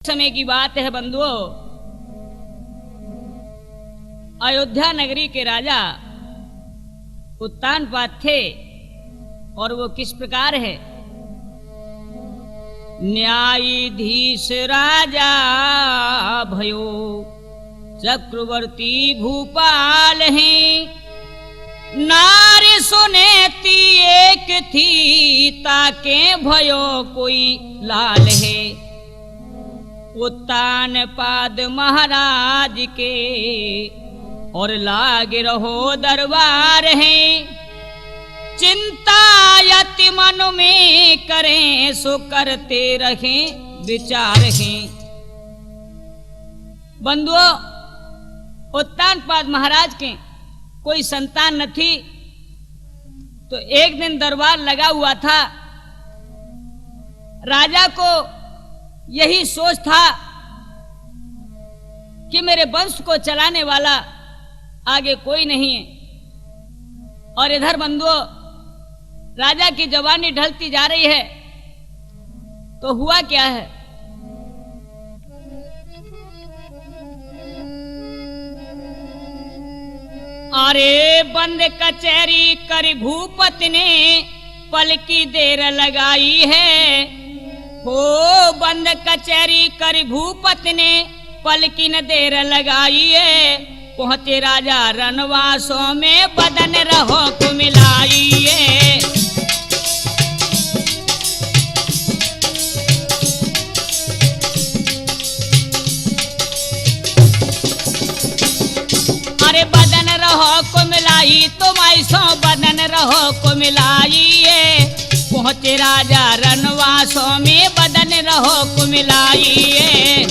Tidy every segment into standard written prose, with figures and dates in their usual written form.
समय की बात है बंधुओं, अयोध्या नगरी के राजा उत्तानपाद थे और वो किस प्रकार है। न्यायाधीश राजा भयो चक्रवर्ती भूपाल हैं, नारी सुनेती एक थी ताके भयो कोई लाल है। उत्तानपाद महाराज के और लागे रहो दरबार है, चिंता यति मन में करें सो करते रहें विचार हैं। बंधुओं, उत्तानपाद महाराज के कोई संतान न थी, तो एक दिन दरबार लगा हुआ था। राजा को यही सोच था कि मेरे वंश को चलाने वाला आगे कोई नहीं है। और इधर बंधुओं, राजा की जवानी ढलती जा रही है, तो हुआ क्या है। अरे बंद कचहरी कर भूपति ने पल की देर लगाई है, हो बंद कचहरी कर भूपति ने पल की न देर लगाई है। पहुंचे राजा रनवासों में बदन रहो को मिलाइए। अरे बदन रहो को मिलाई तुम ऐसो बदन रहो को मिलाइए। पहुंचे राजा रनवासों में बदन रहो को मिलाइए।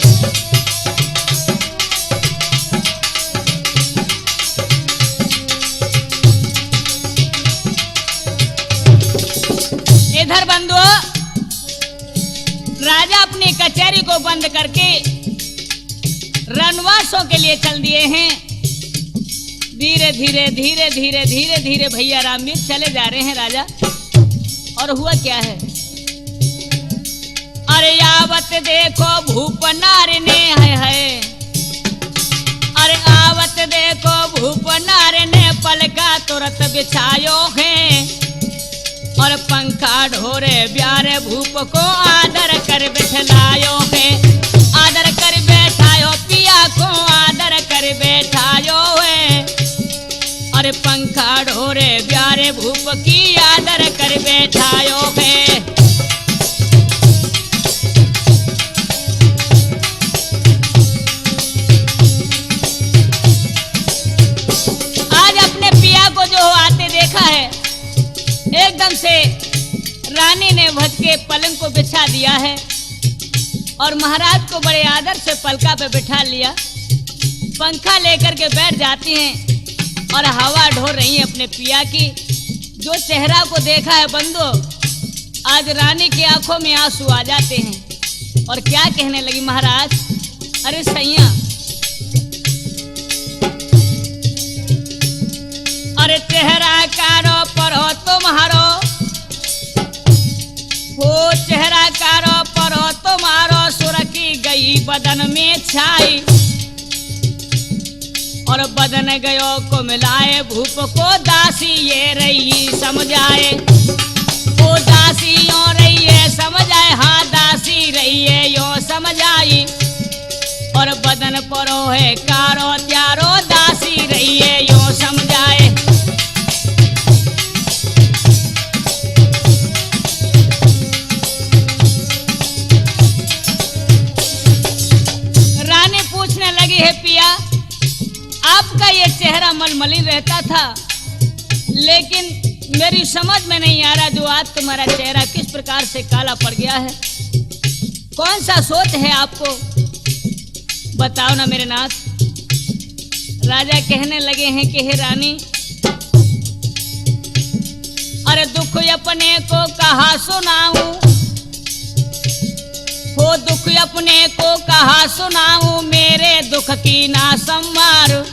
इधर बंधुओं, राजा अपनी कचहरी को बंद करके रनवासों के लिए चल दिए हैं। धीरे धीरे धीरे धीरे धीरे धीरे भैया रामवीर चले जा रहे हैं राजा। और हुआ क्या है। अरे आवत देखो भूप नार ने है, अरे आवत देखो भूप नार ने पलका तुरंत बिछायो है। और पंखा ढोरे ब्यारे भूप को आदर कर बैठलायो है। आदर कर बैठायो पिया को आदर कर बैठायो है। अरे पंखा ढोरे ब्यारे भूप की आदर कर बैठायो है। आज अपने पिया को जो आते देखा है, एकदम से रानी ने भज के पलंग को बिछा दिया है और महाराज को बड़े आदर से पलका पे बिठा लिया। पंखा लेकर के बैठ जाती हैं और हवा ढो रही है अपने पिया की। जो चेहरा को देखा है बंधु, आज रानी की आंखों में आंसू आ जाते हैं। और क्या कहने लगी महाराज, अरे सैया, अरे चेहरा कारो पर हो तुम्हारो, हो चेहरा कारो पर हो तुम्हारो सुरखी गई बदन में छाई। और बदन गयो को मिलाए भूप को दासी ये रही समझाए। ओ दासी यो रही है समझाए, हाँ दासी रही है यो समझाई। और बदन परो है कारो त्यारो दासी रही है यो समझाए। रानी पूछने लगी है, पिया आपका ये चेहरा मलमली रहता था, लेकिन मेरी समझ में नहीं आ रहा जो आज तुम्हारा चेहरा किस प्रकार से काला पड़ गया है। कौन सा सोच है आपको, बताओ ना मेरे नाथ। राजा कहने लगे हैं कि हे रानी, अरे दुख अपने को कहा सुनाऊं, हो दुख अपने को कहा सुनाऊं, मेरे दुख की ना संवार।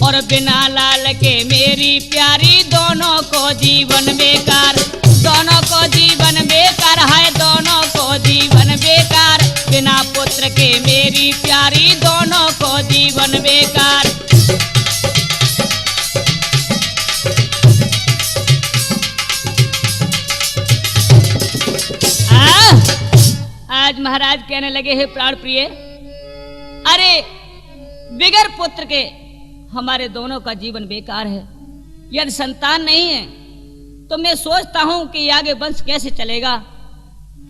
और बिना लाल के मेरी प्यारी दोनों को जीवन बेकार, दोनों को जीवन बेकार है, दोनों को जीवन बेकार। बिना पुत्र पुत्र के मेरी प्यारी दोनों को जीवन बेकार। आज महाराज कहने लगे हे प्राण प्रिय, अरे बिगर पुत्र के हमारे दोनों का जीवन बेकार है। यदि संतान नहीं है तो मैं सोचता हूं कि आगे वंश कैसे चलेगा,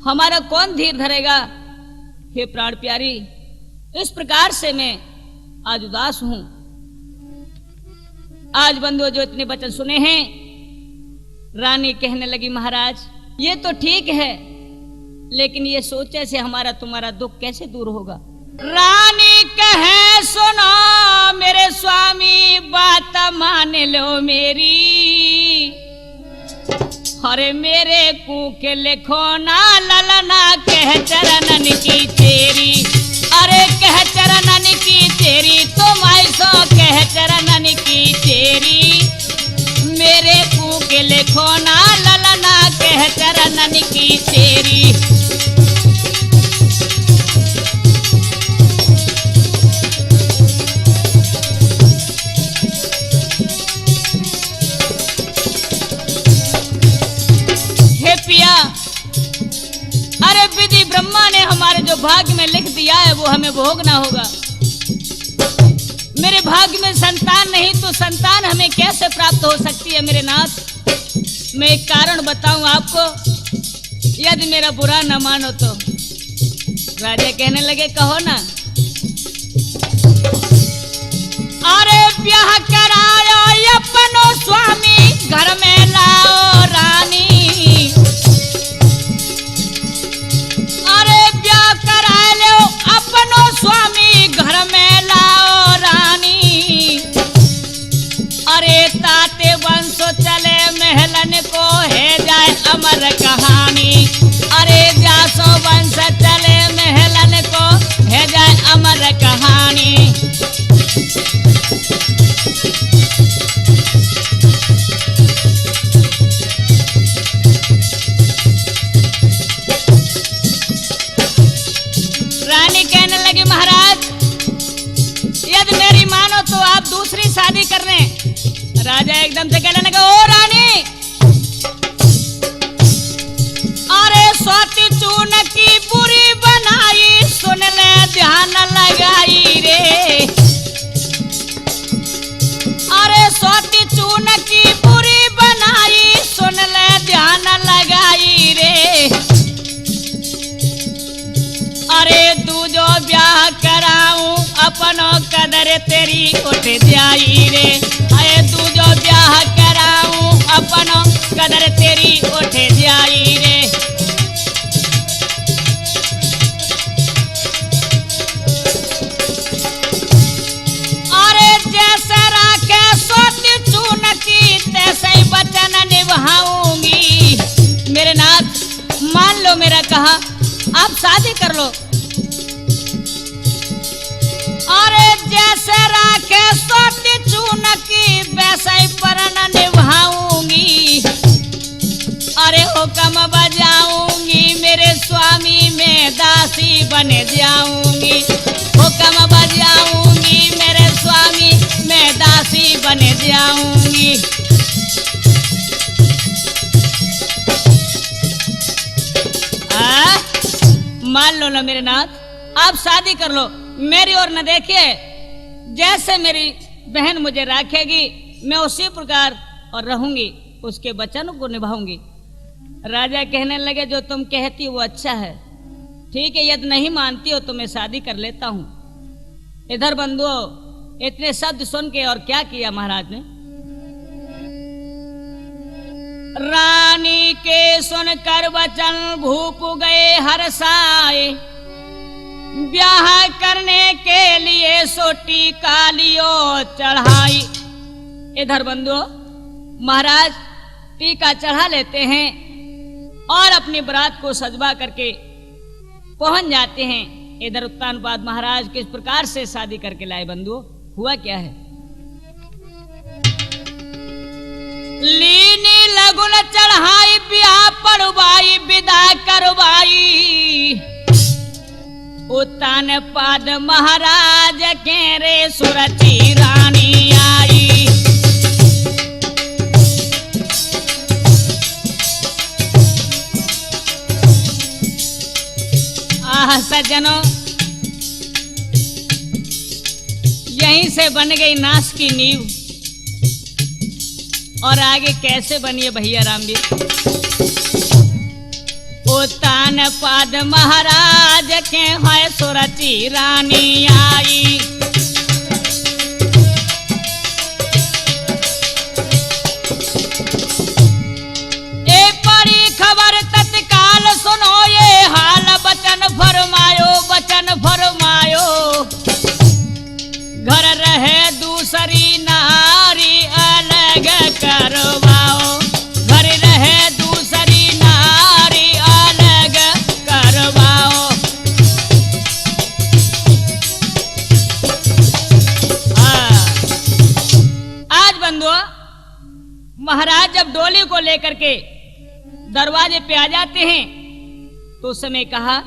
हमारा कौन धीर धरेगा। हे प्राण प्यारी, इस प्रकार से मैं आज उदास हूं। आज बंधुओं जो इतने वचन सुने हैं, रानी कहने लगी महाराज ये तो ठीक है, लेकिन ये सोचे से हमारा तुम्हारा दुख कैसे दूर होगा। रानी कहे सुनो मेरे स्वामी बात मान लो मेरी, अरे मेरे कूके लिखो ना ललना कह चरणन की तेरी, अरे कह चरणन की तेरी तुम ऐसो कह चरणन की तेरी, मेरे कूके लिखो ना ललना कह चरणन की तेरी। अरे विधि ब्रह्मा ने हमारे जो भाग्य में लिख दिया है वो हमें भोगना होगा। मेरे भाग्य में संतान नहीं तो संतान हमें कैसे प्राप्त हो सकती है मेरे नाथ। मैं एक कारण बताऊं आपको, यदि मेरा बुरा न मानो तो। राजा कहने लगे कहो ना। अरे ब्याह करायो अपनो स्वामी घर में लाओ रानी, अरे ब्याह करा लो अपनो स्वामी घर में लाओ रानी, अरे ताते वंश चले महलन को है जाए अमर कहानी, अरे जासो वंश चले महलन को है जाए अमर कहानी। रानी कहने लगी महाराज यदि मेरी मानो तो आप दूसरी शादी कर रहे हैं। राजा एकदम से कहने लगे ओ रानी, अरे स्वाति चून की बुरी बनाई सुन ले ध्यान लगाई रे, अरे स्वाति चून की बुरी बनाई सुन ले ध्यान लगाई रे, अरे तू जो ब्याह कराऊं अपनो कदर तेरी उठ जाई रे, अरे तू जो ब्याह कराऊं अपनो कदर तेरी उठ जाई रे। अरे जैसे राखे सोती चून की तैसे ही वचन निभाऊंगी। मेरे नाथ मान लो मेरा कहा, आप शादी कर लो। अरे जैसे राखे सोती चून की वैसे ही परन निभाऊंगी, अरे हुक्म बजाऊंगी मेरे स्वामी में दासी बन जाऊंगी, हुक्म बजाऊंगी मेरे स्वामी में दासी बन जाऊंगी। मान लो ना मेरे नाथ, आप शादी कर लो, मेरी ओर न देखिए। जैसे मेरी बहन मुझे रखेगी मैं उसी प्रकार और रहूंगी, उसके वचन को निभाऊंगी। राजा कहने लगे जो तुम कहती वो अच्छा है, ठीक है, यदि नहीं मानती हो तो मैं शादी कर लेता हूं। इधर बंधुओं इतने शब्द सुन के और क्या किया महाराज ने। रानी के सुनकर वचन भूप गए हर्षाए, ब्याह करने के लिए सोटी कालियो चढ़ाई। इधर बंधुओं महाराज टीका चढ़ा लेते हैं और अपनी बरात को सजवा करके पहुंच जाते हैं। इधर उत्तानपाद महाराज किस प्रकार से शादी करके लाए बंधुओं, हुआ क्या है। लीनी लगुन चढ़ाई ब्याह पड़वाई विदा करवाई, उत्तान पाद महाराज के रे सुरती रानी आई। आह सज्जनों, यहीं से बन गई नाश की नींव। और आगे कैसे बनिए भैया राम जी। उत्तान पाद महाराज के है सुरती रानी आई। ए परी खबर तत्काल सुनो, ये हाल बचन फरमायो, बचन फरमायो। घर रहे दूसरी नारी अलग करवाओ, घर रहे दूसरी नारी अलग करवाओ। आज बंधुओं, महाराज जब डोली को लेकर के दरवाजे पे आ जाते हैं तो उस समय कहा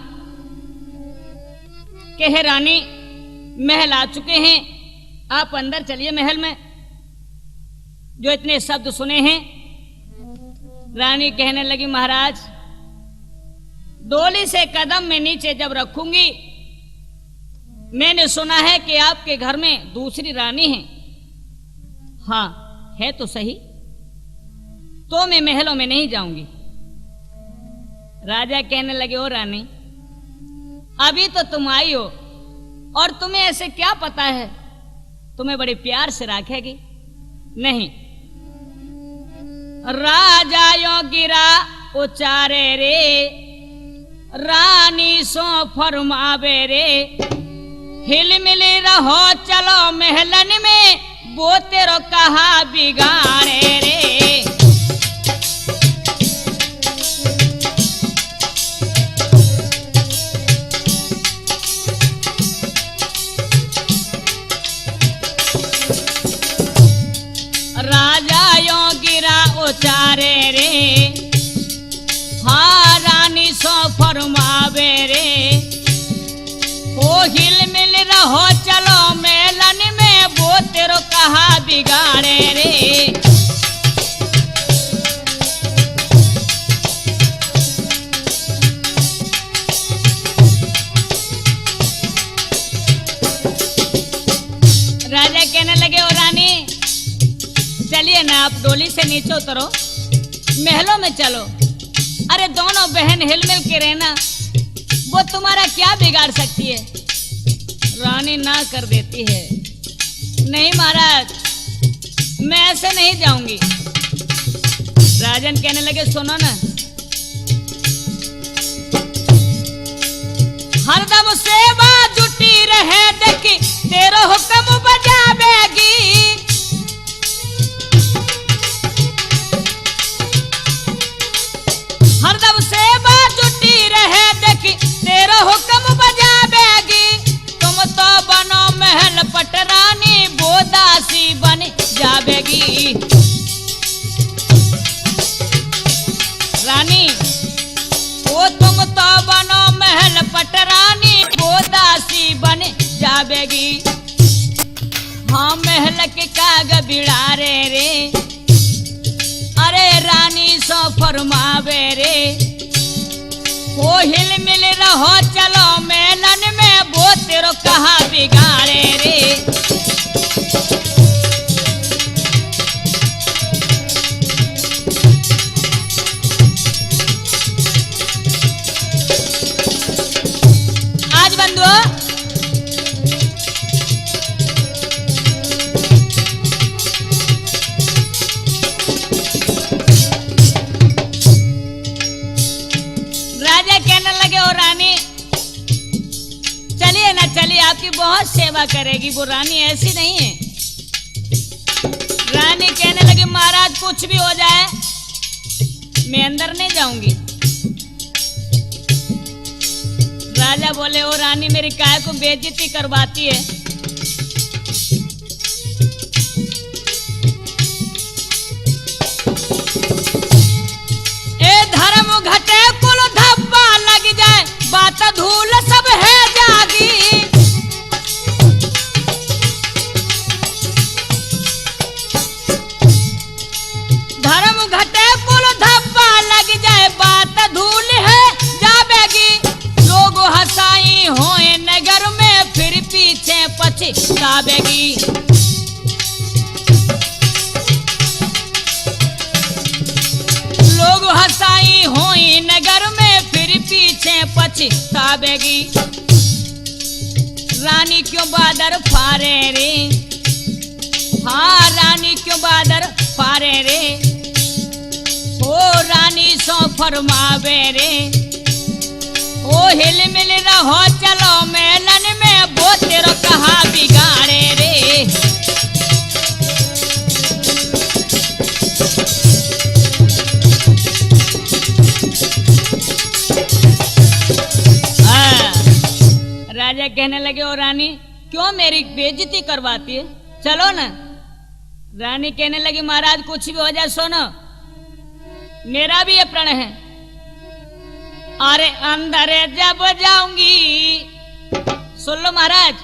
कि हे रानी, महल आ चुके हैं, आप अंदर चलिए महल में। जो इतने शब्द सुने हैं, रानी कहने लगी महाराज, डोली से कदम में नीचे जब रखूंगी, मैंने सुना है कि आपके घर में दूसरी रानी है। हाँ है तो सही, तो मैं महलों में नहीं जाऊंगी। राजा कहने लगे, ओ रानी, अभी तो तुम आई हो और तुम्हें ऐसे क्या पता है, तुम्हें बड़े प्यार से रखेगी। नहीं, राजा यो गिरा उचारे रे, रानी सो फरमावे रे। हिल मिली रहो चलो महलन में, वो तेरो कहा बिगाड़े रे। उचारे रे, हाँ रानी सो फरमावे रे। ओ हिल मिल रहो चलो मेलन में, वो तेरो कहा बिगाड़े रे। राजा कहने लगे, ओ रानी, चलिए ना, आप डोली से नीचे उतरो, महलों में चलो। अरे दोनों बहन हिलमिल के रहना, वो तुम्हारा क्या बिगाड़ सकती है। रानी ना कर देती है, नहीं महाराज, मैं ऐसे नहीं जाऊंगी। राजन कहने लगे, सुनो ना, हरदम सेवा जुटी रहे, देखी तेरो हुक्म बजावेगी। हरदम सेवा जुटी रहे, देखी तेरा हुक्म बजावेगी। तुम तो बनो महल पटरानी, वो दासी बन जावेगी। रानी, वो तुम तो बनो महल पटरानी, वो दासी बन जावेगी। हाँ महल के काग बिड़ारे रे, अरे रानी सो फरमावे रे। वो हिल मिल रहो चलो मेलन में, वो तेरो कहा बिगाड़े रे। आज बंधुओं, आपकी बहुत सेवा करेगी। वो रानी ऐसी नहीं है। रानी कहने लगी, महाराज कुछ भी हो जाए, मैं अंदर नहीं जाऊंगी। राजा बोले, ओ रानी, मेरी काय को बेइज्जती करवाती है। ए धर्म घटे कुल धब्बा लग जाए, बात धूल सब है जा आवेगी। लोग हंसाई होई नगर में फिर पीछे पछतावेगी। रानी क्यों बादर फारे रे, हाँ रानी क्यों बादर फारे रे, ओ रानी सो फरमावे रे, ओ हिल मिल रहो चलो मेलन में, वो तेरो कहा बिगाड़े रे। राजा कहने लगे, ओ रानी क्यों मेरी बेइज्जती करवाती है, चलो ना। रानी कहने लगी, महाराज कुछ भी हो जाए सुनो, मेरा भी ये प्रण है। अरे अंदर जब जाऊंगी, सुन लो महाराज,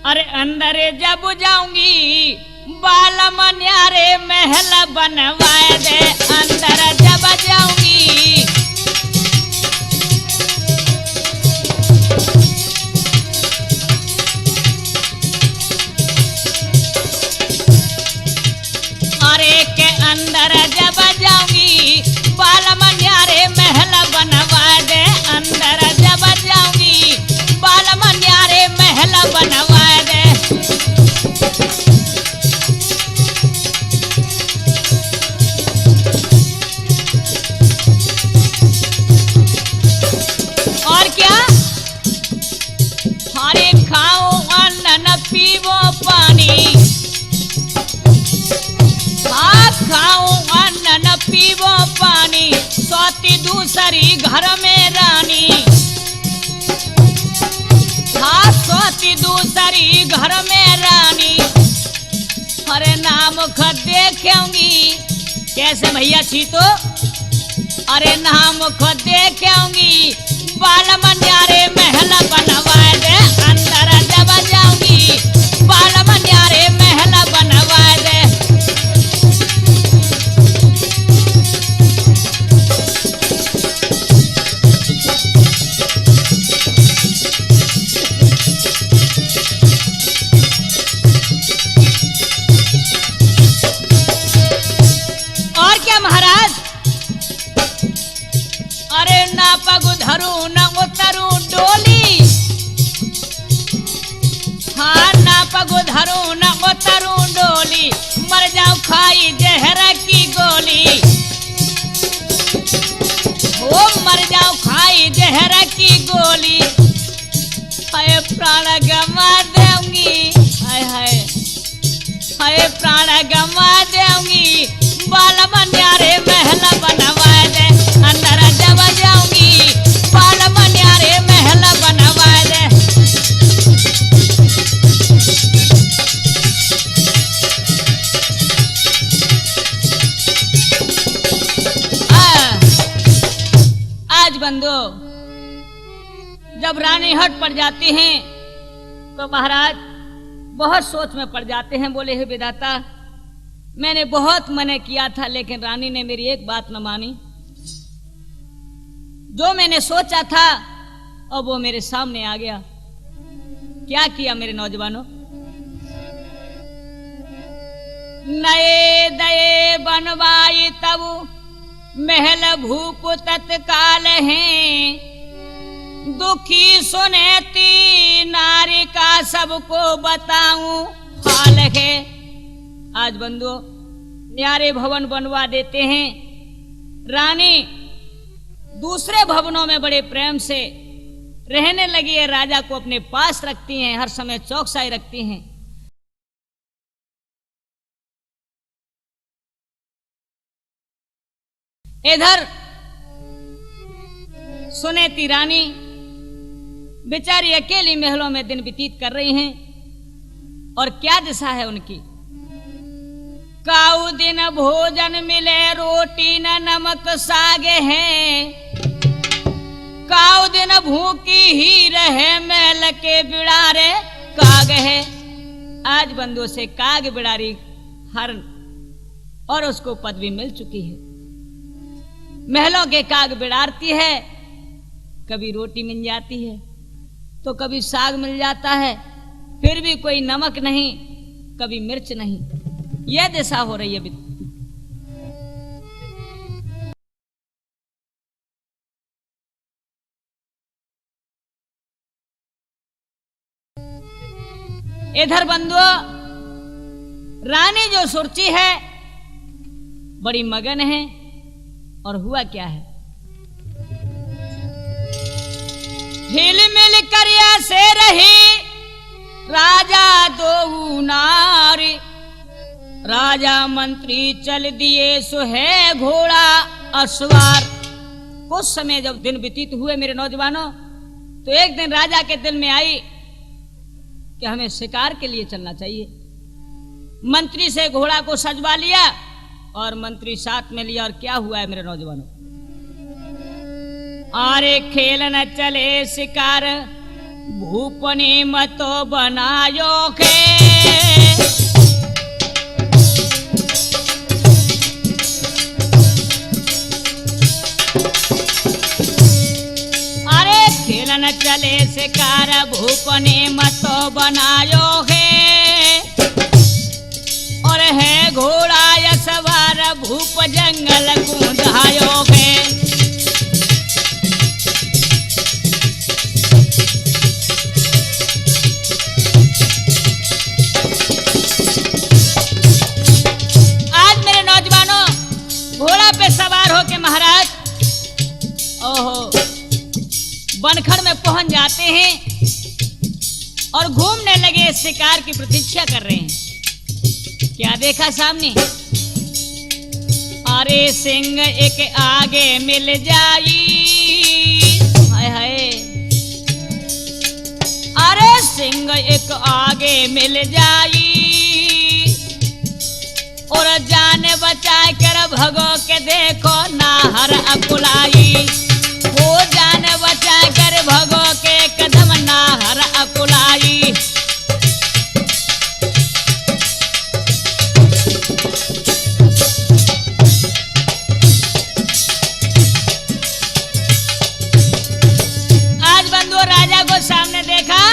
अरे अंदर जब जाऊंगी बाल मन्यारे महल बनवाए दे, अंदर जब जाऊंगी। अरे के अंदर जब जाऊंगी बाल मन्यारे महल बनवा दे, अंदर जब जाऊंगी बाल मन्यारे महल बनवा दे। और क्या, अरे खाओ अन्न न पीवो पानी, खाओ अन्न न पीवो पानी, सोती दूसरी घर में रानी, हाँ सोती दूसरी घर में रानी। अरे नाम खत देखेंगी, कैसे भैया छी तो, अरे नाम खत देखेंगी बाल मन्यारे महल बनवाए दे, अंदर जब जाऊंगी बाल मन्यारे महल बनवाए दे। महाराज अरे ना पग धरू न उतरू डोली, हाँ ना पग धरू न उतरू डोली, मर जाऊं खाई जहर की गोली, ओ मर जाऊं खाई जहर की गोली। हाय प्राण गंवा दूंगी, हाय हाय हाय प्राण गंवा दूंगी, बाल मन्यारे महल बनवा दे, अंदर जब जाऊंगी बाल मन्यारे महल बनवा दे। आज बंदो जब रानी हट पड़ जाती हैं तो महाराज बहुत सोच में पड़ जाते हैं। बोले हे विधाता, मैंने बहुत मना किया था लेकिन रानी ने मेरी एक बात न मानी, जो मैंने सोचा था अब वो मेरे सामने आ गया। क्या किया मेरे नौजवानों, नए दये बनवाई तब महल भूप तत्काल हैं, दुखी सुनेती नारी का सबको बताऊं हाल है। आज बंधुओं न्यारे भवन बनवा देते हैं, रानी दूसरे भवनों में बड़े प्रेम से रहने लगी है, राजा को अपने पास रखती हैं, हर समय चौकसाई रखती हैं। इधर सुनेती रानी बेचारी अकेली महलों में दिन व्यतीत कर रही हैं, और क्या दिशा है उनकी। काऊ दिन भोजन मिले रोटी न नमक सागे हैं, काऊ दिन भूखी ही रहे महल के बिड़ारे काग है। आज बंदों से काग बिड़ारी हर और उसको पदवी मिल चुकी है। महलों के काग बिड़ारती है, कभी रोटी मिल जाती है तो कभी साग मिल जाता है, फिर भी कोई नमक नहीं, कभी मिर्च नहीं। यह दिशा हो रही है। इधर बंधुओं, रानी जो सुरची है बड़ी मगन है। और हुआ क्या है, हिल मिल करिया से रही राजा दो नारी, राजा मंत्री चल दिए सो है घोड़ा अश्वार। कुछ समय जब दिन व्यतीत हुए मेरे नौजवानों, तो एक दिन राजा के दिल में आई कि हमें शिकार के लिए चलना चाहिए। मंत्री से घोड़ा को सजवा लिया और मंत्री साथ में लिया। और क्या हुआ है मेरे नौजवानों, अरे खेल न चले शिकार भूपने मतो बनायो के, अरे खेल न चले शिकार भूपने मतो बनायो है। और है घोड़ा या सवार भूप जंगल कूदायो है। घोड़ा पे सवार होके महाराज ओहो बनखड़ में पहुंच जाते हैं और घूमने लगे, शिकार की प्रतीक्षा कर रहे हैं। क्या देखा सामने, अरे सिंह एक आगे मिल जाई, हाय हाय, अरे सिंह एक आगे मिल जाई। और जान बचा कर भगो के देखो नाहर अकुलाई, वो जान बचा कर भगो के कदम नाहर अकुलाई। आज बंधुओं राजा को सामने देखा,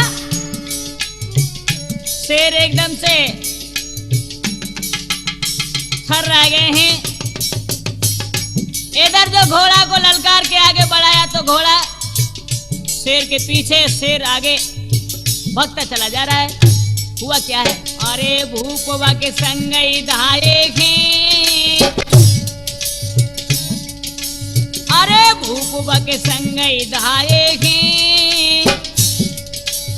शेर एकदम से रह गए हैं। इधर जो घोड़ा को ललकार के आगे बढ़ाया तो घोड़ा शेर के पीछे, शेर आगे भगता चला जा रहा है। हुआ क्या है, अरे भूपवा के संग धाएगी, अरे भूपवा के संग धाएगी।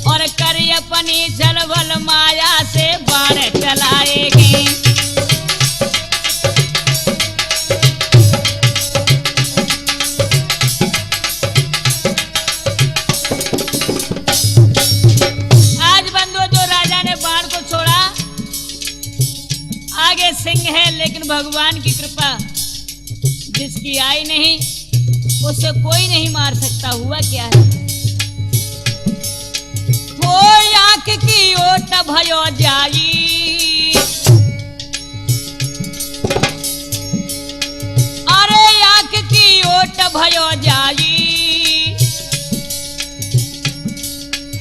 और करी अपनी छलबल माया से बाण चलाएगी। सिंह है लेकिन भगवान की कृपा जिसकी आई नहीं उसे कोई नहीं मार सकता। हुआ क्या है, वो आंख की ओट भयो जाई, अरे आंख की ओट भयो जाई।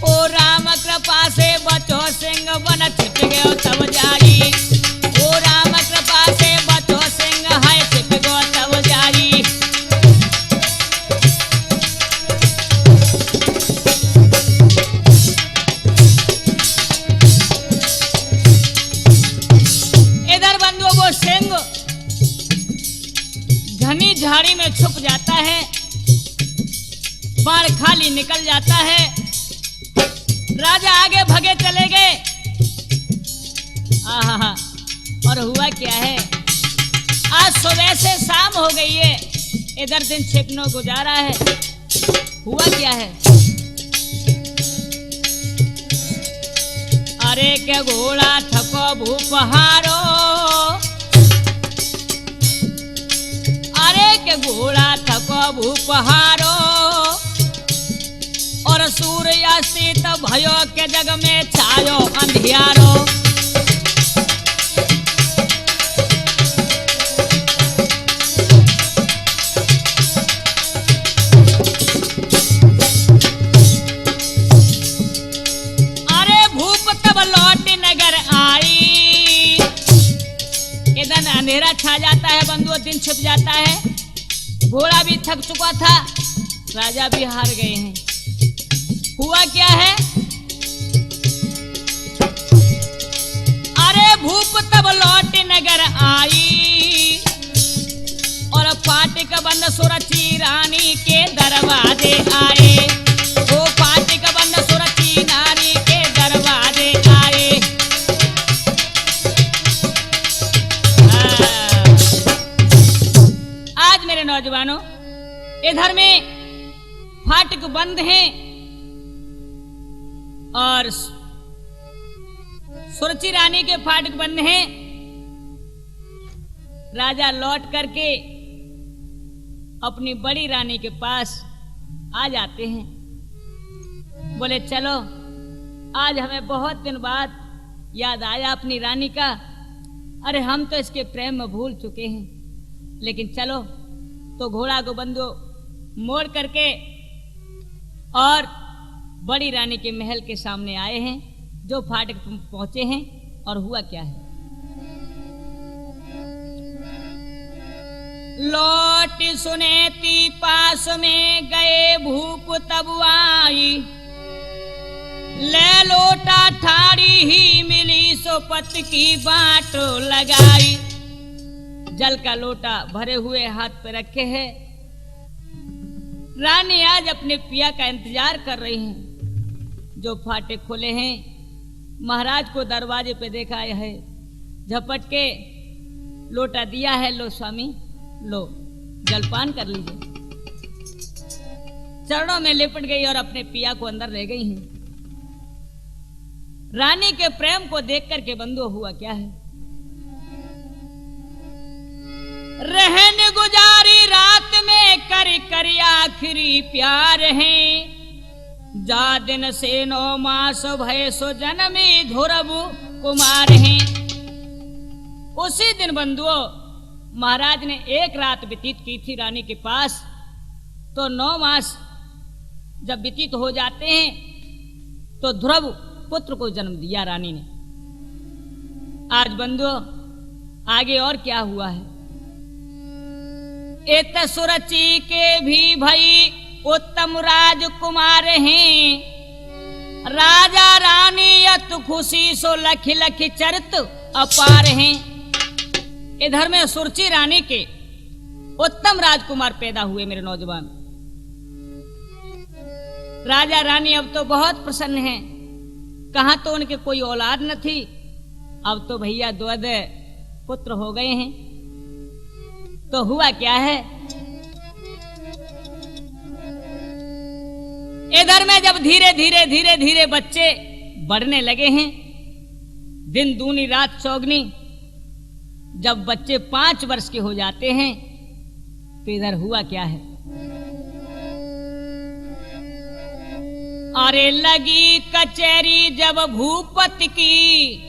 ओ राम कृपा से बचो सिंह बन छिप गयो तब जाई। ओ राम कृपा से बचो सिंह है छिप गो तब जाई। इधर बंधुओं वो सिंह घनी झाड़ी में छुप जाता है, बाण खाली निकल जाता है। राजा आगे भगे चले गए। आहा, और हुआ क्या है, आज सुबह से शाम हो गई है, इधर दिन छिपनो गुजारा है। हुआ क्या है, अरे के घोड़ा थको भूपहारो, अरे के घोड़ा थको भूपहारो। और सूर्य अस्तित भयो के जग में छायो अंधियारो। अरे भूप अंधेरा छा जाता है बंधुओं, दिन छिप जाता है। घोड़ा भी थक चुका था, राजा भी हार गए हैं। हुआ क्या है? अरे भूप तब लौट नगर आई और फाटक बंद सुरची रानी के दरवाजे आए। वो फाटक बंद सुरची रानी के दरवाजे आए। आज मेरे नौजवानों, इधर में फाटक बंद हैं और सुरची रानी के फाटक बंद हैं। राजा लौट करके अपनी बड़ी रानी के पास आ जाते हैं। बोले चलो, आज हमें बहुत दिन बाद याद आया अपनी रानी का। अरे हम तो इसके प्रेम में भूल चुके हैं, लेकिन चलो। तो घोड़ा को बंदो मोड़ करके और बड़ी रानी के महल के सामने आए हैं, जो फाटक पहुंचे हैं। और हुआ क्या है? लौट सुनेती पास में गए भूप तब आई। ले लोटा ठाड़ी ही मिली सो पत की बाट लगाई। जल का लोटा भरे हुए हाथ पे रखे हैं। रानी आज अपने पिया का इंतजार कर रही हैं, जो फाटक खुले हैं। महाराज को दरवाजे पे देखा है, झपट के लोटा दिया है। लो स्वामी, लो जलपान कर लीजिए। चरणों में लिपट गई और अपने पिया को अंदर ले गई हैं। रानी के प्रेम को देख करके बंधु हुआ क्या है? रहन गुजारी रात में कर कर आखिरी प्यार है। जा दिन से 9 मास भय सो जन्मी ध्रुव कुमार हैं। उसी दिन बंधुओं महाराज ने एक रात व्यतीत की थी रानी के पास। तो 9 मास जब व्यतीत हो जाते हैं तो ध्रुव पुत्र को जन्म दिया रानी ने। आज बंधुओं आगे और क्या हुआ है? इत सुरची के भी भई उत्तम राजकुमार हैं। राजा रानी अत खुशी सो लख लख चरित अपार हैं। इधर में सुरची रानी के उत्तम राजकुमार पैदा हुए मेरे नौजवान। राजा रानी अब तो बहुत प्रसन्न हैं। कहां तो उनके कोई औलाद न थी, अब तो भैया 2 पुत्र हो गए हैं। तो हुआ क्या है? इधर में जब धीरे धीरे धीरे धीरे बच्चे बढ़ने लगे हैं, दिन दूनी रात चौगनी, जब बच्चे 5 वर्ष के हो जाते हैं तो इधर हुआ क्या है? अरे लगी कचहरी जब भूपति की,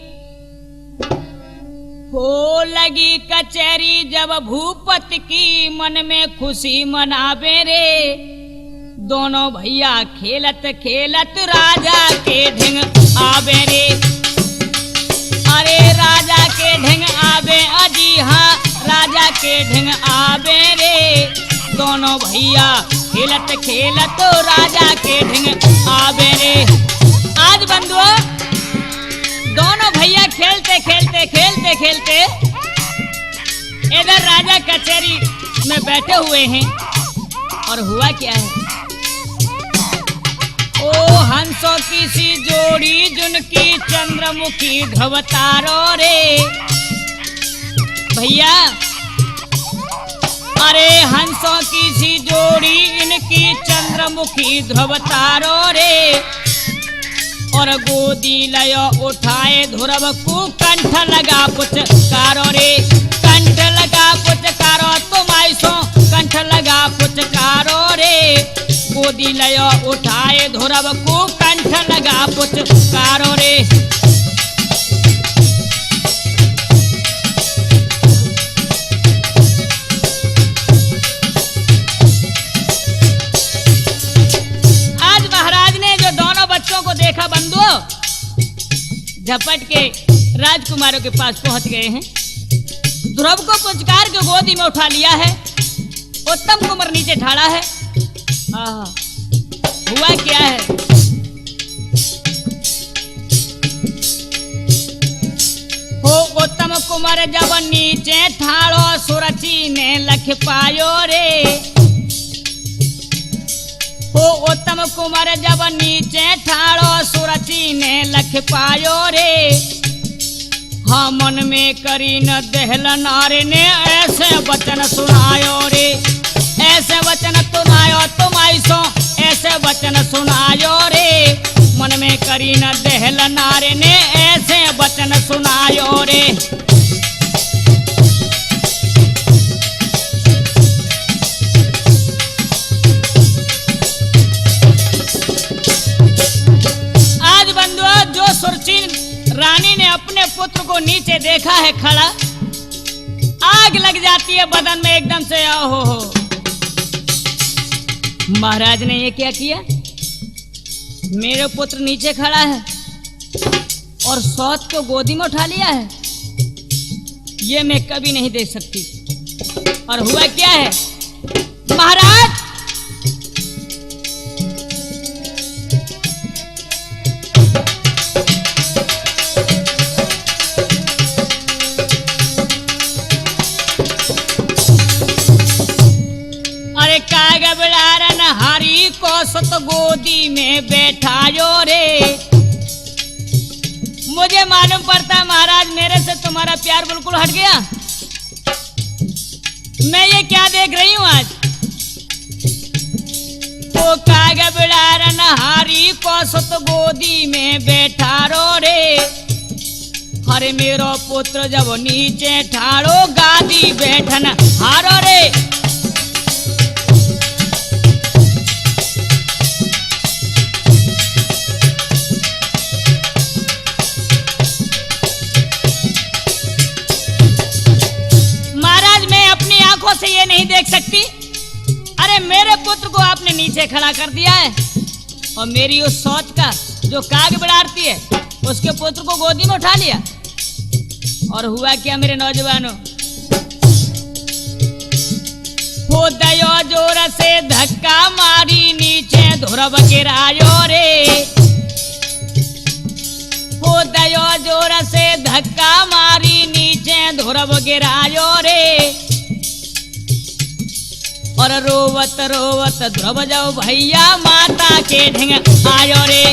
हो लगी कचहरी जब भूपति की, मन में खुशी मनावे रे। दोनों भैया खेलत खेलत राजा के ढिंग आवे रे। अरे राजा के ढिंग आवे, अजी हाँ राजा के ढिंग आवे रे। दोनों भैया खेलत खेलत राजा के ढिंग आवे रे। आज बंधुओं दोनों भैया खेलते खेलते खेलते खेलते इधर राजा कचहरी में बैठे हुए हैं। और हुआ क्या है? ओ हंसों की सी जोड़ी जिनकी चंद्रमुखी ध्रुवतारो रे। भैया अरे हंसों की सी जोड़ी इनकी चंद्रमुखी ध्रुवतारो रे। और गोदी लयो उठाए ध्रुव को कंठ लगा पुचकारो रे। कंठ लगा पुचकारो तुम ऐसो, कंठ लगा पुचकारो रे। गोदी लयो उठाए ध्रुव को कंठ लगा पुचकारो रे। देखा बंधुओं, झपट के राजकुमारों के पास पहुंच गए हैं। ध्रुव को पुचकार के गोदी में उठा लिया है। उत्तम कुमार नीचे ठाड़ा है। आहा, हुआ क्या है? हो उत्तम कुमार जब नीचे ठाड़ो सुरची ने लख पायो रे। हो उत्तम कुमार जब नीचे ठाड़ो सुरची ने लख पायो रे। हाँ मन में करी न दहल नारे ने ऐसे वचन सुनायो रे। ऐसे वचन सुनायो तुम ऐसो, ऐसे वचन सुनायो रे। मन में करी न दहल नारे ने ऐसे वचन सुनायो रे। आज बंधुआ जो सुरची रानी ने अपने पुत्र को नीचे देखा है खड़ा, आग लग जाती है बदन में एकदम से। हो महाराज ने ये क्या किया? मेरे पुत्र नीचे खड़ा है और सौत को गोदी में उठा लिया है, ये मैं कभी नहीं देख सकती। और हुआ क्या है महाराज? कागबड़ारन हरी को सत गोदी में बैठायो रे। मुझे मालूम पड़ता महाराज मेरे से तुम्हारा प्यार बिल्कुल हट गया। मैं ये क्या देख रही हूँ आज? तो कागबड़ारन हरी को सत गोदी में बैठारो रे। हरे मेरो पुत्र जब नीचे ठाड़ो गादी बैठन हारो रे। से ये नहीं देख सकती। अरे मेरे पुत्र को आपने नीचे खड़ा कर दिया है और मेरी उस सोच का जो काग बढ़ाती है उसके पुत्र को गोदी में उठा लिया। और हुआ क्या मेरे नौजवानों? हो दयो जोर से धक्का मारी नीचे ध्रुव गिरायो रे। हो दयो जोर से धक्का मारी नीचे ध्रुव गिरायो रे। और रोवत रोवत ध्रुव जाओ भैया माता के ढंग आयो रे।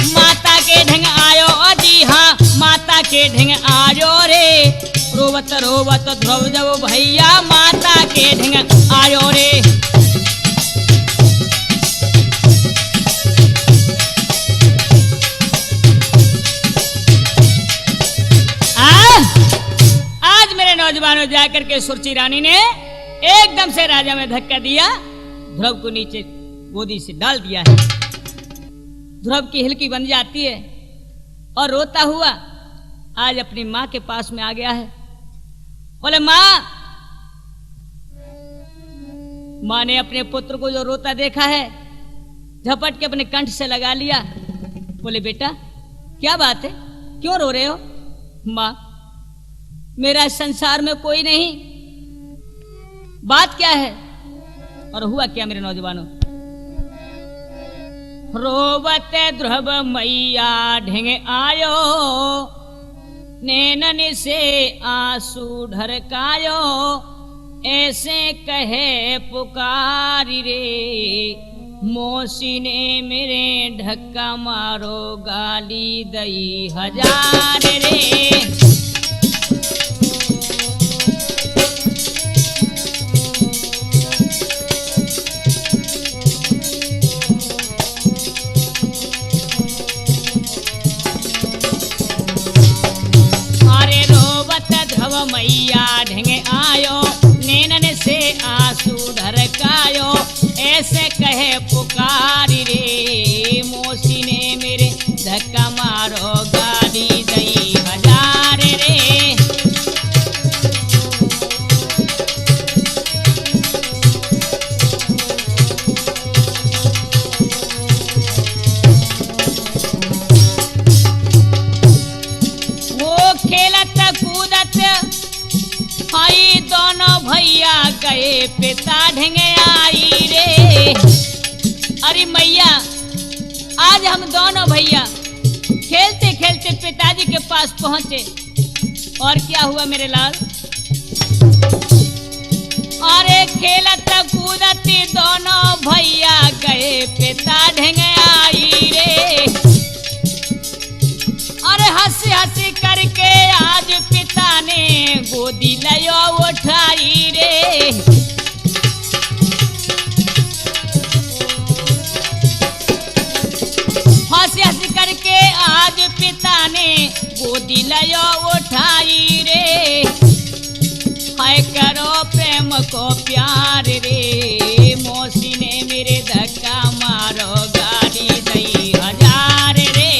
माता के ढंग आयो, जी हाँ माता के ढंग आयो रे। रोवत रोवत ध्रुव जाओ भैया माता के ढंग आयो रे। आज मेरे नौजवानों जाकर के सुरची रानी ने एकदम से राजा में धक्का दिया, ध्रुव को नीचे गोदी से डाल दिया है। ध्रुव की हिलकी बन जाती है और रोता हुआ आज अपनी माँ के पास में आ गया है। बोले माँ। माँ ने अपने पुत्र को जो रोता देखा है झपट के अपने कंठ से लगा लिया। बोले बेटा क्या बात है, क्यों रो रहे हो? माँ मेरा संसार में कोई नहीं, बात क्या है? और हुआ क्या मेरे नौजवानों? रोवत ध्रुव मैया ढेंग आयो, नैनन से आंसू ढरकायो, ऐसे कहे पुकारी रे। मौसी ने मेरे ढक्का मारो गाली दई हजार रे। मैया ढंग आयो, नैनन से आंसू ढरकायो, ऐसे कहे पुकारी रे। मौसी ने मेरे धक्का मारो गाली दई हजार रे। वो खेलत कूदत आई गए पिता ढेंगे आई रे। अरे मैया, आज हम दोनों भैया खेलते खेलते पिताजी के पास पहुंचे, और क्या हुआ मेरे लाल? अरे खेलत कूदती दोनों भैया गए पिता ढेंगे आई रे। अरे हंसी हंसी करके आज पिता ने गोदी लियो उठाई रे। हंसी हंसी करके आज पिता ने गोदी लियो उठाई रे। हाय करो प्रेम को प्यार रे, मौसी ने मेरे धक्का मारो गाड़ी दई 1000 रे।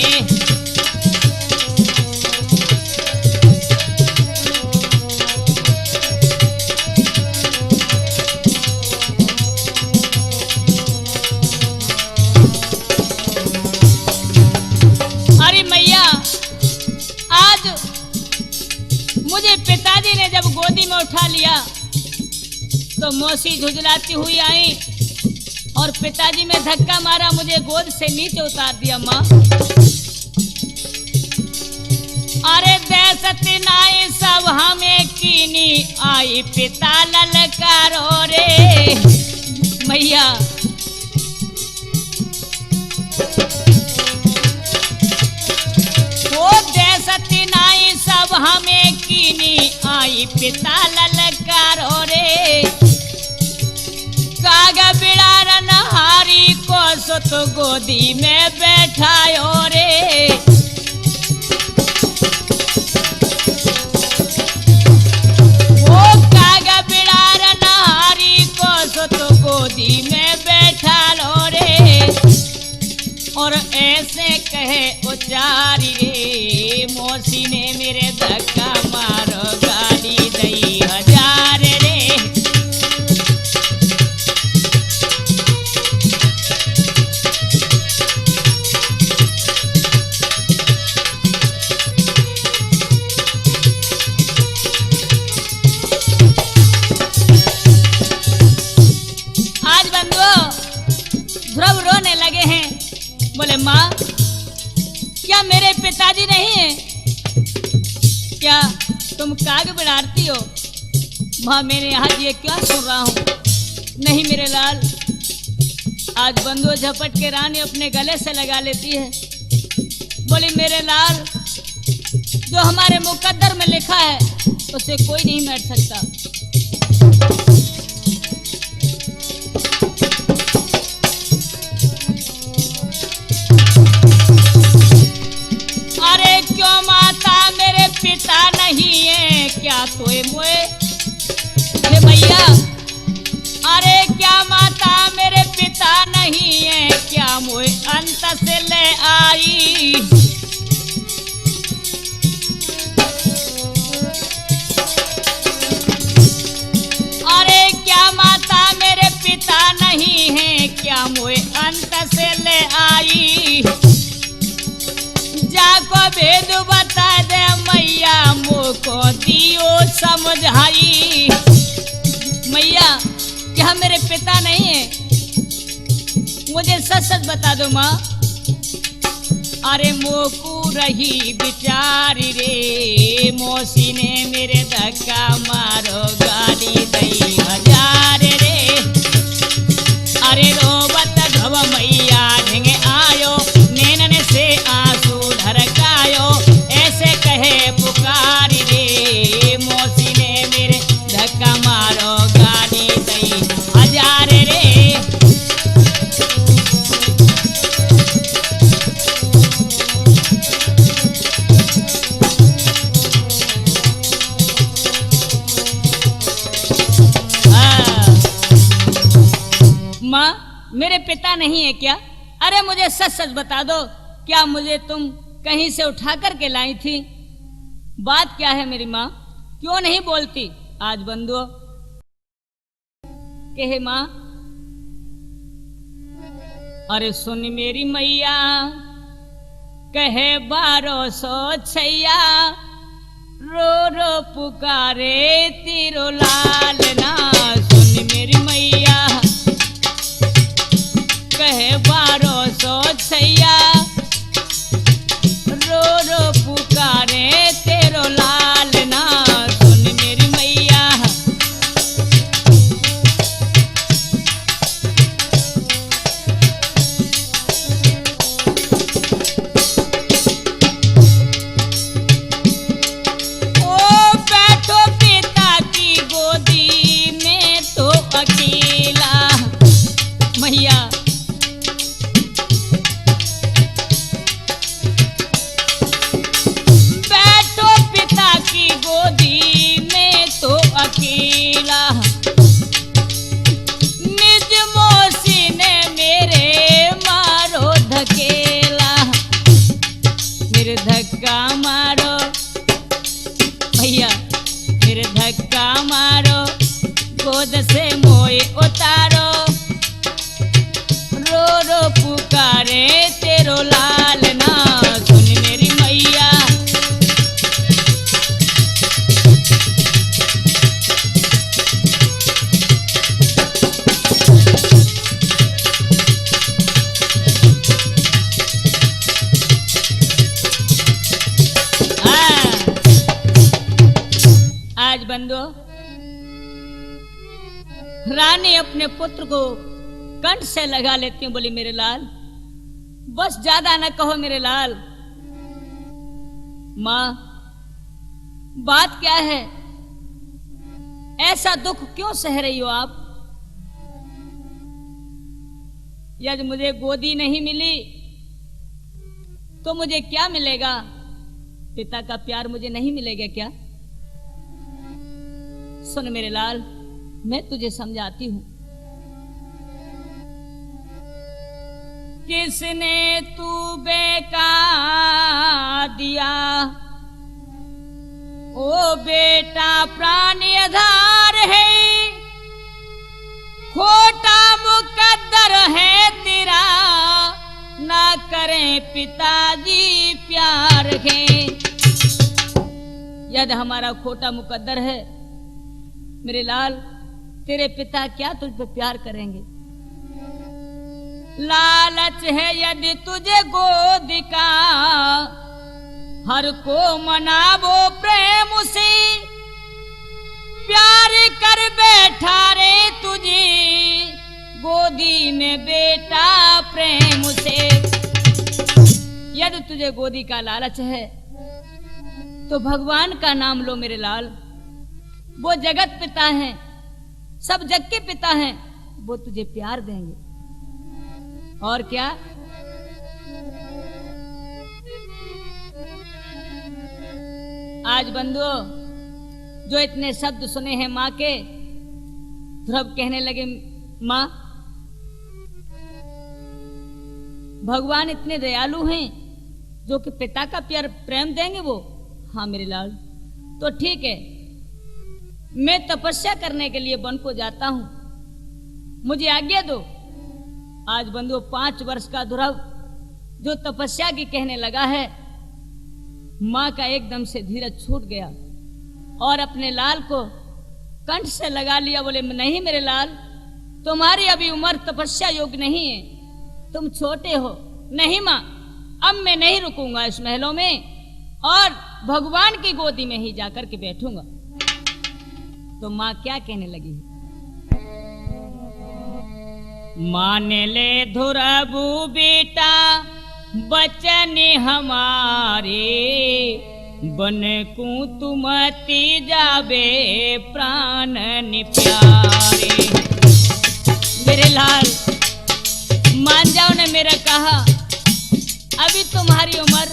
अरे मैया, आज मुझे पिताजी ने जब गोदी में उठा लिया तो मौसी झुझलाती हुई आई और पिताजी में धक्का मारा, मुझे गोद से नीचे उतार दिया। माँ, अरे देसती नाई सब हमें कीनी आई पिता ललकारो रे। मैया, वो देसती नाई सब हमें कीनी आई पिता ललकारो रे। कागा बिड़ार नहारी को सुत गोदी में बैठायो रे। वो कागा बिड़ार नहारी को सुत गोदी में बैठा लो रे। और ऐसे कहे उचारी रे, मौसी ने मेरे धक्का मारो गाड़ी दई 1000 रे। आज बंधुओं ध्रुव रोने लगे हैं, बोले माँ, क्या मेरे पिताजी नहीं है? क्या तुम काग बिड़ारती हो? माँ, मैंने आज ये क्या सुन रहा हूँ? नहीं मेरे लाल, आज बंधुओं झपट के रानी अपने गले से लगा लेती है। बोली मेरे लाल, जो हमारे मुकद्दर में लिखा है उसे कोई नहीं मिट सकता। अरे क्यों माता मेरे पिता नहीं है, क्या तोए मोए भैया? अरे क्या माता मेरे पिता नहीं है, क्या मोए अंत से ले आई? अरे क्या माता मेरे पिता नहीं है, क्या मोए अंत से ले आई? जाको भेद बता दे मैया, मुझको दियो समझाई। मैया, क्या मेरे पिता नहीं है? मुझे सच सच बता दो माँ। अरे मोकू रही बिचारी रे, मौसी ने मेरे धक्का मारो गाड़ी दई 1000 रे। अरे रोबत घव मैया ढेंगे आयो, नैनन से आंसू ढरकायो, ऐसे कहे पुकारी रे, मौसी ने मेरे धक्का मारो गाड़ी दई 1000 रे। माँ, मेरे पिता नहीं है क्या? अरे मुझे सच सच बता दो, क्या मुझे तुम कहीं से उठा कर के लाई थी? बात क्या है मेरी माँ, क्यों नहीं बोलती? आज बंधुओं कहे माँ, अरे सुन मेरी मैया, कहे 1200 छैया, रो रो पुकारे तिरो लाल ना। सुन बछैया रो रो पुकारे तेरो लाल ना सुन मेरी मैया। ओ बैठो पिता की गोदी में तो अकेला मैया। बैठो पिता की गोदी में तो अकेला निज मौसी ने मेरे मारो धकेला। मेरे धक्का मारो भैया मेरे धक्का मारो गोद से मोए उतारो रो रो पुकारे तेरो लाल ना सुन मेरी मैया। आज बंदो रानी अपने पुत्र को कंठ से लगा लेती हूँ, बोली मेरे लाल बस ज्यादा न कहो मेरे लाल। माँ बात क्या है, ऐसा दुख क्यों सह रही हो आप? यदि मुझे गोदी नहीं मिली तो मुझे क्या मिलेगा? पिता का प्यार मुझे नहीं मिलेगा क्या? सुन मेरे लाल मैं तुझे समझाती हूं। किसने तू बेकार दिया ओ बेटा प्राण आधार है, खोटा मुकद्दर है तेरा ना करें पिताजी प्यार है। यदि हमारा खोटा मुकद्दर है मेरे लाल तेरे पिता क्या तुझ पे प्यार करेंगे? लालच है यदि तुझे गोद का हर को मनावो प्रेम से, प्यार कर बैठा रे तुझे गोदी में बेटा प्रेम से। यदि तुझे गोदी का लालच है तो भगवान का नाम लो मेरे लाल। वो जगत पिता हैं, सब जग के पिता हैं, वो तुझे प्यार देंगे। और क्या आज बंधुओं जो इतने शब्द सुने हैं माँ के, ध्रुव कहने लगे माँ भगवान इतने दयालु हैं जो कि पिता का प्यार प्रेम देंगे वो? हाँ मेरे लाल तो ठीक है, मैं तपस्या करने के लिए वन को जाता हूं, मुझे आज्ञा दो। आज बंधु 5 वर्ष का ध्रुव जो तपस्या की कहने लगा है, मां का एकदम से धीरज छूट गया और अपने लाल को कंठ से लगा लिया। बोले नहीं मेरे लाल तुम्हारी अभी उम्र तपस्या योग्य नहीं है, तुम छोटे हो। नहीं मां अब मैं नहीं रुकूंगा इस महलों में और भगवान की गोदी में ही जाकर के बैठूंगा। तो मां क्या कहने लगी? मान ले ध्रुव बेटा बचन हमारे, बन को तुमति जाबे प्राण प्यारे। मेरे लाल मान जाओ ने मेरा कहा, अभी तुम्हारी उम्र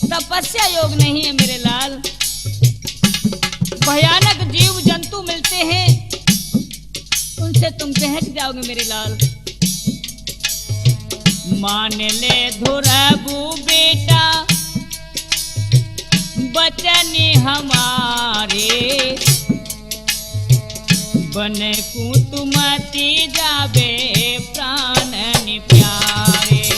तपस्या योग नहीं है मेरे लाल। भयानक जीव जंतु मिलते हैं उनसे तुम बहक जाओगे मेरे लाल। मान ले ध्रुव बेटा बचन हमारे, बन कुतुमति जाबे प्राण प्यारे।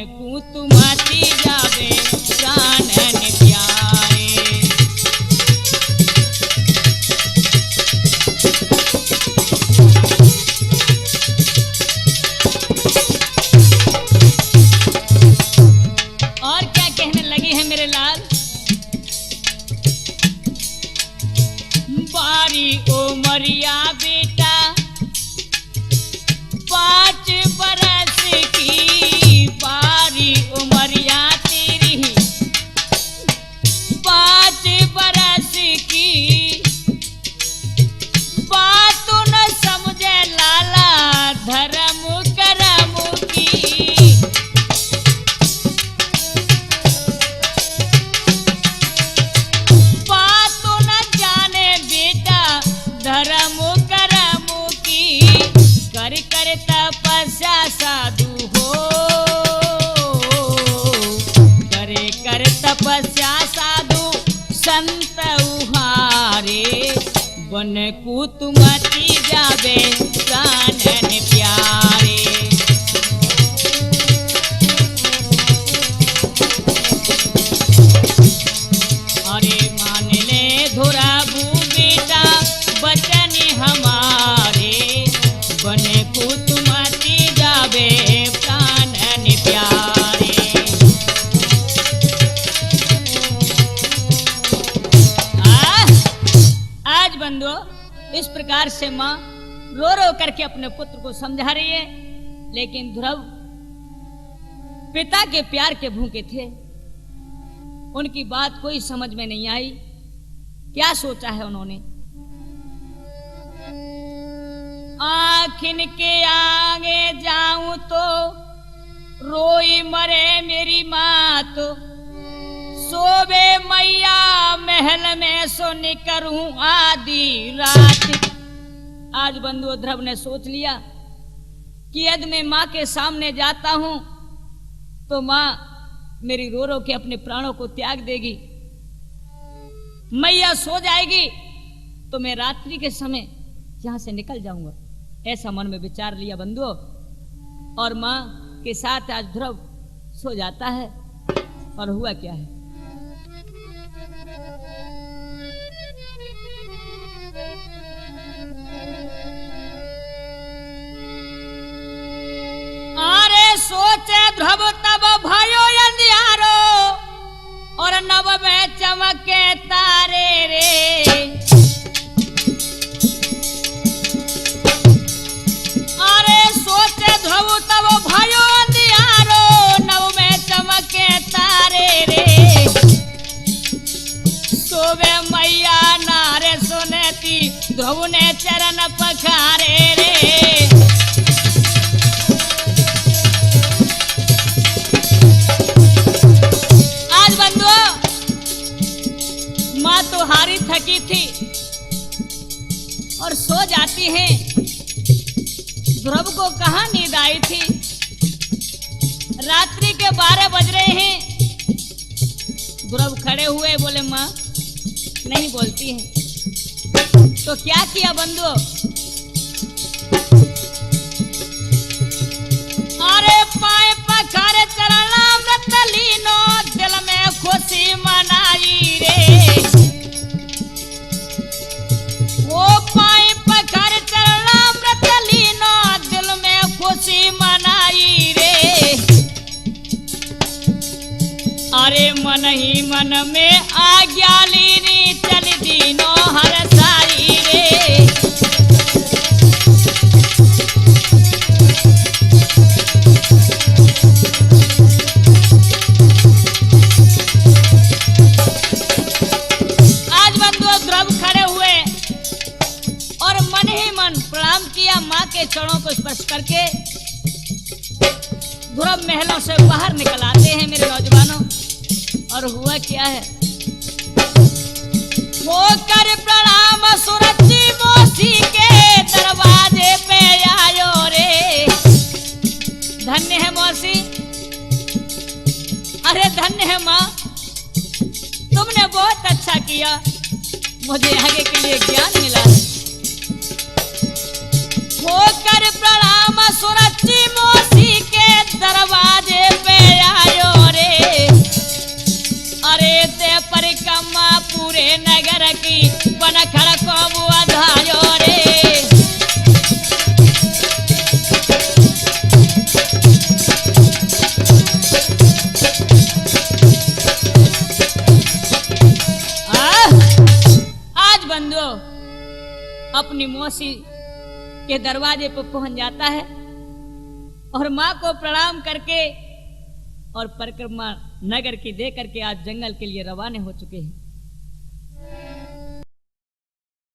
कुतुमती जावे प्राणन प्यारे। और क्या कहने लगी है मेरे लाल, बारी उमरिया बेटा 5 बरस की, बारी उमरिया तेरी 5 बरस की, बात न समझे लाला धर्म करम की। बात न जाने बेटा धर्म करम की, कर कर तपस्या साधु हो, करे कर तपस्या साधु संत उहारे। बन कुतुमती जावे प्राणन प्यारे। अरे मान ले धुराबू बेटा बचन हमारे, बने कुतुमती जावे प्राणन प्यारे। आज बंधुओं इस प्रकार से माँ रो रो करके अपने पुत्र को समझा रही है, लेकिन ध्रुव पिता के प्यार के भूखे थे, उनकी बात कोई समझ में नहीं आई। क्या सोचा है उन्होंने, आखिन के आगे जाऊं तो रोई मरे मेरी माँ, तो सोवे मैया महल में सो निकरूं आधी रात। आज बंधु ध्रुव ने सोच लिया कि यदि मैं माँ के सामने जाता हूं तो माँ मेरी रो रो के अपने प्राणों को त्याग देगी, मैया सो जाएगी तो मैं रात्रि के समय यहां से निकल जाऊंगा। ऐसा मन में विचार लिया बंधुओं, और माँ के साथ आज ध्रुव सो जाता है। और हुआ क्या है, अरे सोचे ध्रुव तब भयो अंधियारो, और नभ में चमके तारे रे। अरे सोचे ध्रुव तब भयो अंधियारो, नभ में चमके तारे रे। सोवे मैया नारे सुनती, ध्रुव ने चरण पखारे रे। माँ तो हारी थकी थी और सो जाती है। ध्रुव को कहाँ नींद आई थी, रात्रि के 12 बज रहे हैं। ध्रुव खड़े हुए बोले माँ नहीं बोलती है। तो क्या किया बंधु, अरे पाए पखारे चरणामृत लीनो, दिल में खुशी मनाई रे। वो पाए पखारे चरणामृत लीनो, दिल में खुशी मनाई रे। अरे मन ही मन में आज्ञा लीनी, चल दीनो हर साई रे। प्रणाम किया माँ के चरणों को स्पर्श करके। ध्रुव महलों से बाहर निकल आते हैं मेरे नौजवानों। और हुआ क्या है, वो कर प्रणाम सुरती मौसी के दरवाजे पे आयो रे। धन्य है मौसी, अरे धन्य है माँ, तुमने बहुत अच्छा किया, मुझे आगे के लिए ज्ञान मिला है। होकर प्रणाम सुरच्ची मौसी के दरवाजे पे मौसी के दरवाजे पर पहुंच जाता है और माँ को प्रणाम करके और परिक्रमा नगर की दे करके आज जंगल के लिए रवाने हो चुके हैं।